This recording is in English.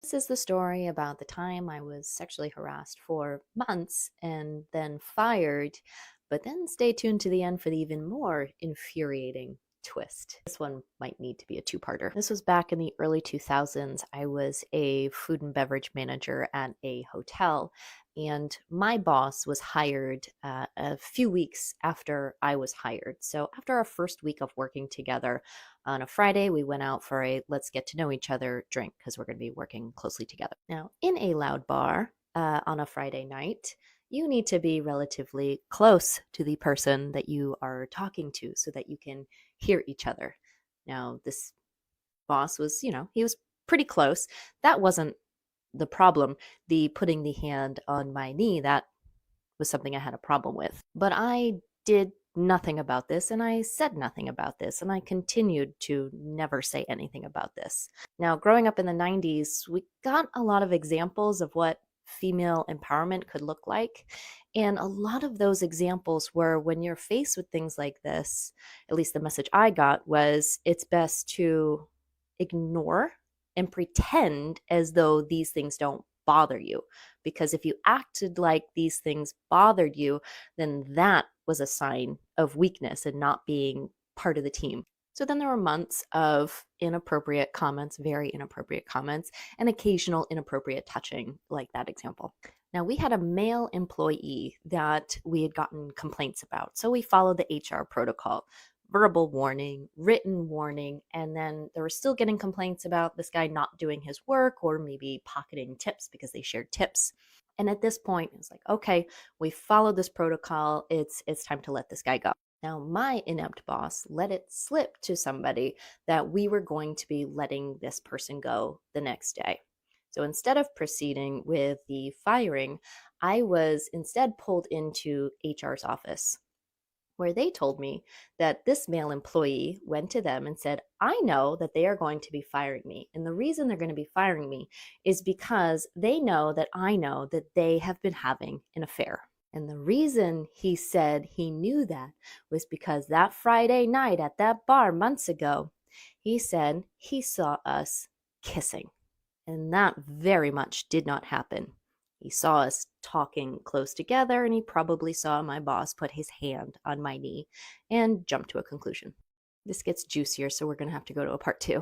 This is the story about the time I was sexually harassed for months and then fired, but then stay tuned to the end for the even more infuriating twist. This one might need to be a two-parter. This was back in the early 2000s. I was a food and beverage manager at a hotel, and my boss was hired a few weeks after I was hired. So after our first week of working together, on a Friday, we went out for a let's get to know each other drink because we're going to be working closely together. Now, in a loud bar on a Friday night, you need to be relatively close to the person that you are talking to so that you can hear each other. Now, this boss was, he was pretty close. That wasn't the problem. The putting the hand on my knee, that was something I had a problem with. But I did nothing about this, and I said nothing about this, and I continued to never say anything about this. Now, growing up in the 90s, we got a lot of examples of what female empowerment could look like. And a lot of those examples were when you're faced with things like this, at least the message I got was it's best to ignore and pretend as though these things don't bother you. Because if you acted like these things bothered you, then that was a sign of weakness and not being part of the team. So then there were months of inappropriate comments, very inappropriate comments, and occasional inappropriate touching, like that example. Now, we had a male employee that we had gotten complaints about. So we followed the HR protocol: verbal warning, written warning, and then they were still getting complaints about this guy not doing his work or maybe pocketing tips because they shared tips. And at this point, it's like, okay, we followed this protocol. It's time to let this guy go. Now, my inept boss let it slip to somebody that we were going to be letting this person go the next day. So instead of proceeding with the firing, I was instead pulled into HR's office, where they told me that this male employee went to them and said, I know that they are going to be firing me. And the reason they're going to be firing me is because they know that they have been having an affair. And the reason he said he knew that was because that Friday night at that bar months ago, he said he saw us kissing. And that very much did not happen. He saw us talking close together, and he probably saw my boss put his hand on my knee and jump to a conclusion. This gets juicier, so we're going to have to go to a part two.